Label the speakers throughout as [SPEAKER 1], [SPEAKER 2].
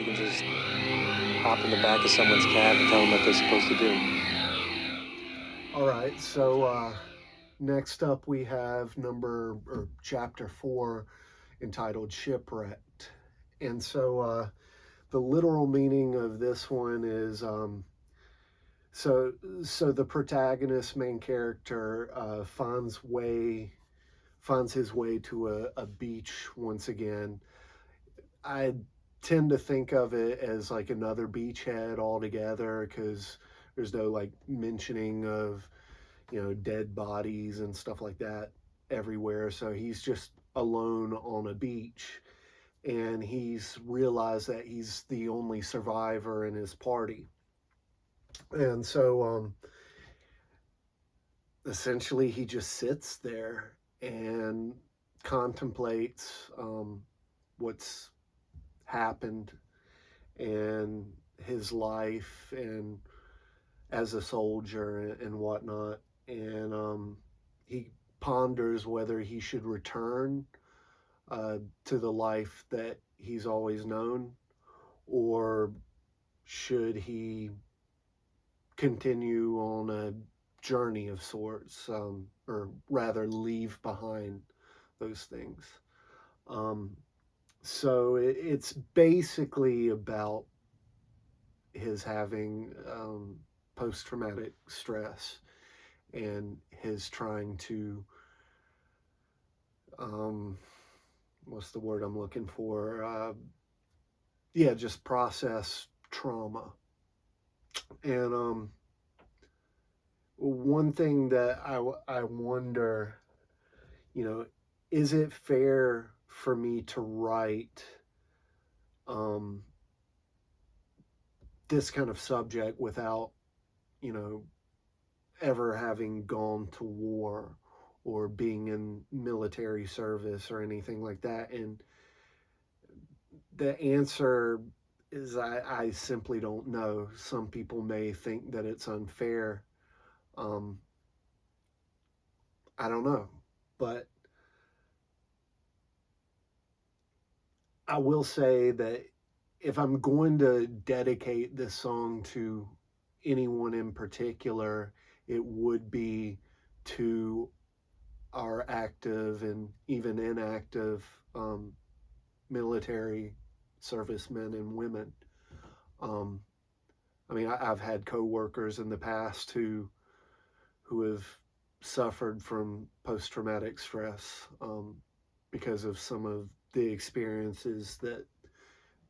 [SPEAKER 1] can just hop in the back of someone's cab and tell them what they're supposed to do.
[SPEAKER 2] All right, so next up we have chapter 4 entitled Shipwrecked. And so the literal meaning of this one is so the protagonist, main character, finds his way to a beach once again. I tend to think of it as like another beachhead altogether because there's no like mentioning of dead bodies and stuff like that everywhere. So he's just alone on a beach, and he's realized that he's the only survivor in his party. And so essentially he just sits there and contemplates what's happened and his life and as a soldier and whatnot. And he ponders whether he should return to the life that he's always known, or should he continue on a journey of sorts, or rather leave behind those things. Um, so it's basically about his having post traumatic stress and his trying to, um, what's the word I'm looking for? Yeah, just process trauma. And one thing that I wonder, you know, is it fair for me to write um, this kind of subject without, you know, ever having gone to war or being in military service or anything like that? And the answer is I simply don't know. Some people may think that it's unfair. Um, I don't know. But I will say that if I'm going to dedicate this song to anyone in particular, it would be to our active and even inactive military servicemen and women. Um, I mean, I've had coworkers in the past who have suffered from post traumatic stress because of some of the experiences that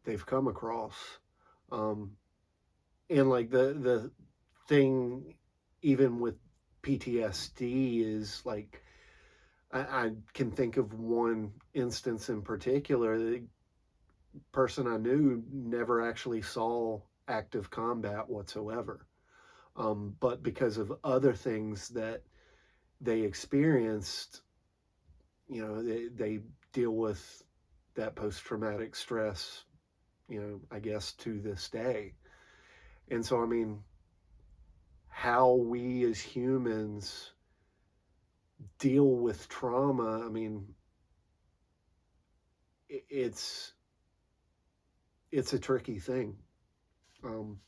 [SPEAKER 2] they've come across. Um, and like the thing, even with PTSD, is like I can think of one instance in particular. The person I knew never actually saw active combat whatsoever. But because of other things that they experienced, they deal with that post traumatic stress, I guess to this day. And so, I mean, how we as humans deal with trauma, I mean, it's it's a tricky thing, um,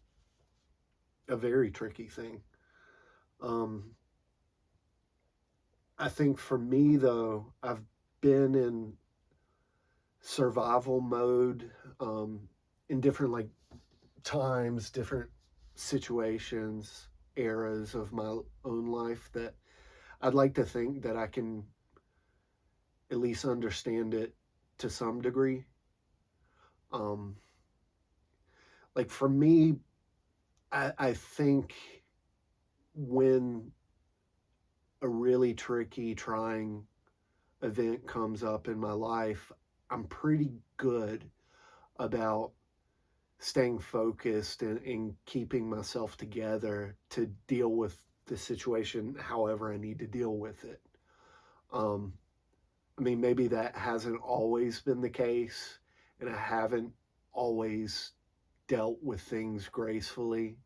[SPEAKER 2] a very tricky thing. Um, I think for me though, I've been in survival mode in different like times, different situations, eras of my own life that I'd like to think that I can at least understand it to some degree. Um, like for me, I think when a really tricky, trying event comes up in my life, I'm pretty good about staying focused and keeping myself together to deal with the situation however I need to deal with it. Um, I mean, maybe that hasn't always been the case, and I haven't always dealt with things gracefully.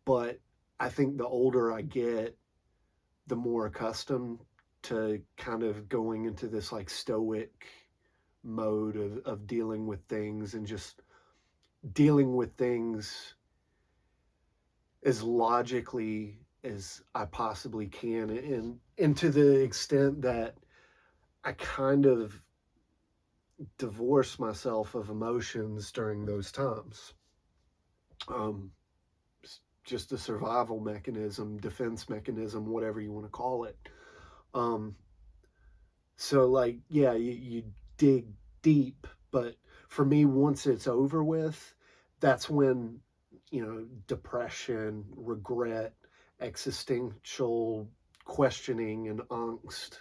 [SPEAKER 2] But I think the older I get, the more accustomed to kind of going into this like stoic mode of dealing with things and just dealing with things as logically as I possibly can, and to the extent that I kind of divorce myself of emotions during those times. Um, just a survival mechanism, defense mechanism, whatever you want to call it. Um, so, like, yeah, you dig deep, but for me, once it's over with, that's when, depression, regret, existential questioning, and angst.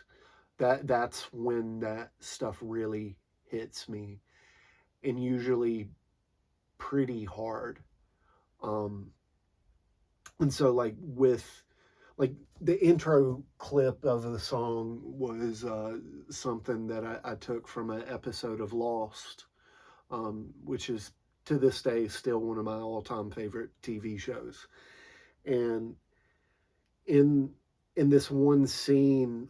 [SPEAKER 2] That's when that stuff really hits me, and usually pretty hard. Um, and so, like the intro clip of the song was something that I took from an episode of Lost, which is to this day still one of my all-time favorite TV shows. And in in this one scene,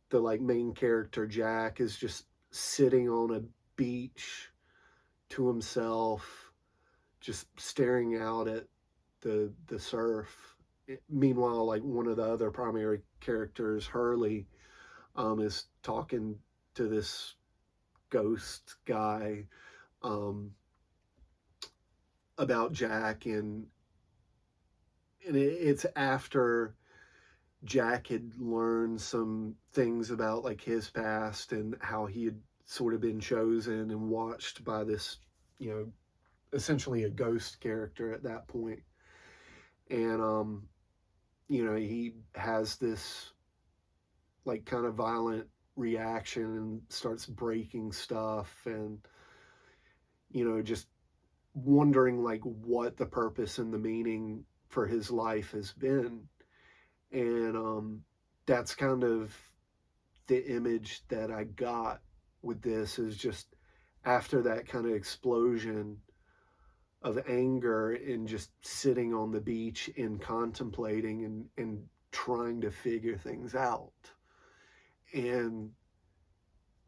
[SPEAKER 2] the like main character Jack is just sitting on a beach to himself, just staring out at the surf. Meanwhile, like one of the other primary characters, Hurley, is talking to this ghost guy, um, about Jack, and it's after Jack had learned some things about like his past and how he had sort of been chosen and watched by this, you know, essentially a ghost character at that point. And he has this like kind of violent reaction and starts breaking stuff, and just wondering like what the purpose and the meaning for his life has been. And that's kind of the image that I got with this, is just after that kind of explosion of anger and just sitting on the beach and contemplating and trying to figure things out. And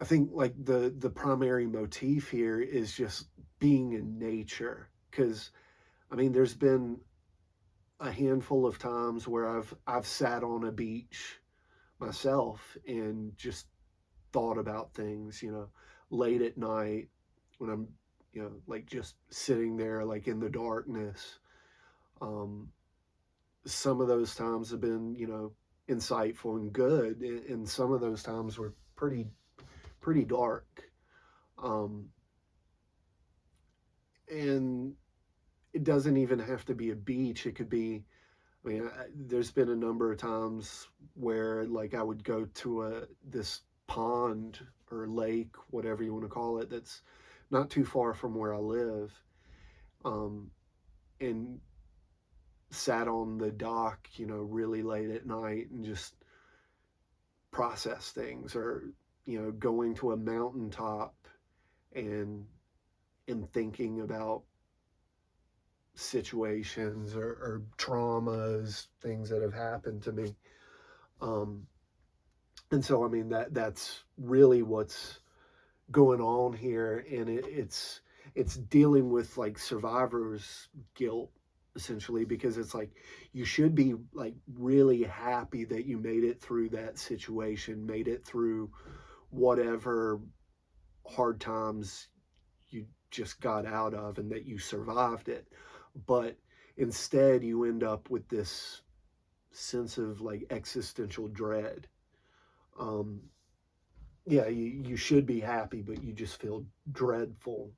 [SPEAKER 2] I think like the primary motif here is just being in nature, because I mean there's been a handful of times where I've sat on a beach myself and just thought about things, late at night when I'm, like just sitting there like in the darkness. Um, some of those times have been, insightful and good, and some of those times were pretty dark. Um, and it doesn't even have to be a beach. It could be, I mean, there's been a number of times where like I would go to this pond or lake, whatever you want to call it, that's not too far from where I live, um, and sat on the dock, really late at night and just process things, or going to a mountaintop and thinking about situations or traumas, things that have happened to me. Um, and so, I mean, that's really what's going on here, and it's dealing with like survivor's guilt, essentially, because it's like you should be like really happy that you made it through that situation, made it through whatever hard times you just got out of, and that you survived it. But instead you end up with this sense of like existential dread. um yeah, you should be happy, but you just feel dreadful.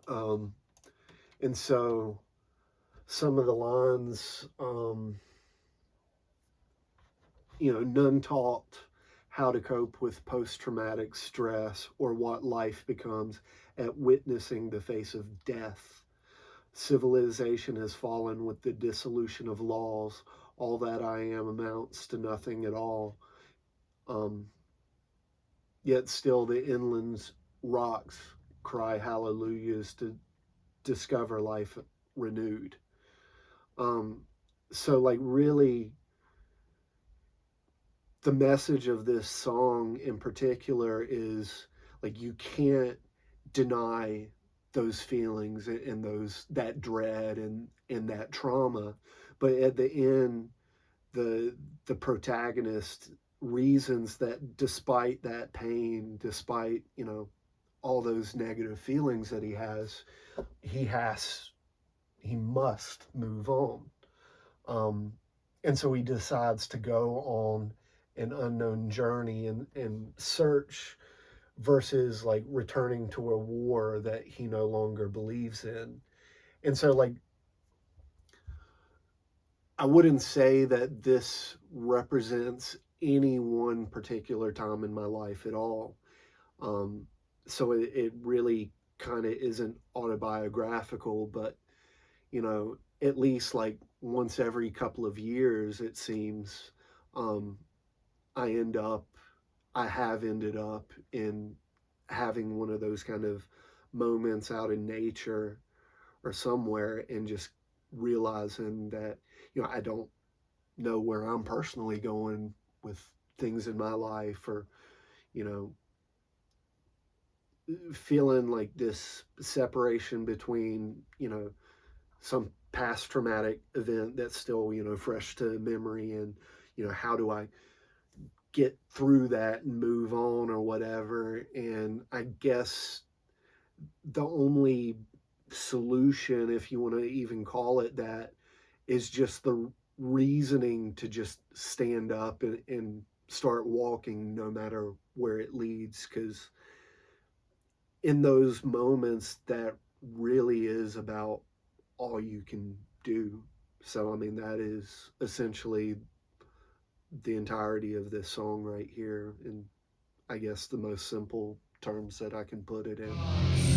[SPEAKER 2] um and so some of the lines, none taught how to cope with post-traumatic stress or what life becomes at witnessing the face of death. Civilization has fallen with the dissolution of laws. All that I am amounts to nothing at all. Um, Yet still the inland rocks cry hallelujahs to discover life renewed. Um, so, like, really, the message of this song in particular is like you can't deny those feelings and those that dread and that trauma. But at the end, the protagonist reasons that despite that pain, despite, all those negative feelings that he has he must move on. Um, and so he decides to go on an unknown journey and search versus like returning to a war that he no longer believes in. And so, like, I wouldn't say that this represents any one particular time in my life at all. Um, so it really kind of isn't autobiographical, but at least like once every couple of years, it seems, um, I end up, I have ended up in having one of those kind of moments out in nature or somewhere and just realizing that, I don't know where I'm personally going with things in my life, or, you know, feeling like this separation between, some past traumatic event that's still, fresh to memory, and, how do I get through that and move on or whatever. And I guess the only solution, if you want to even call it that, is just the reasoning to just stand up and start walking no matter where it leads. Because in those moments, that really is about all you can do. So, I mean, that is essentially the entirety of this song right here, in I guess the most simple terms that I can put it in.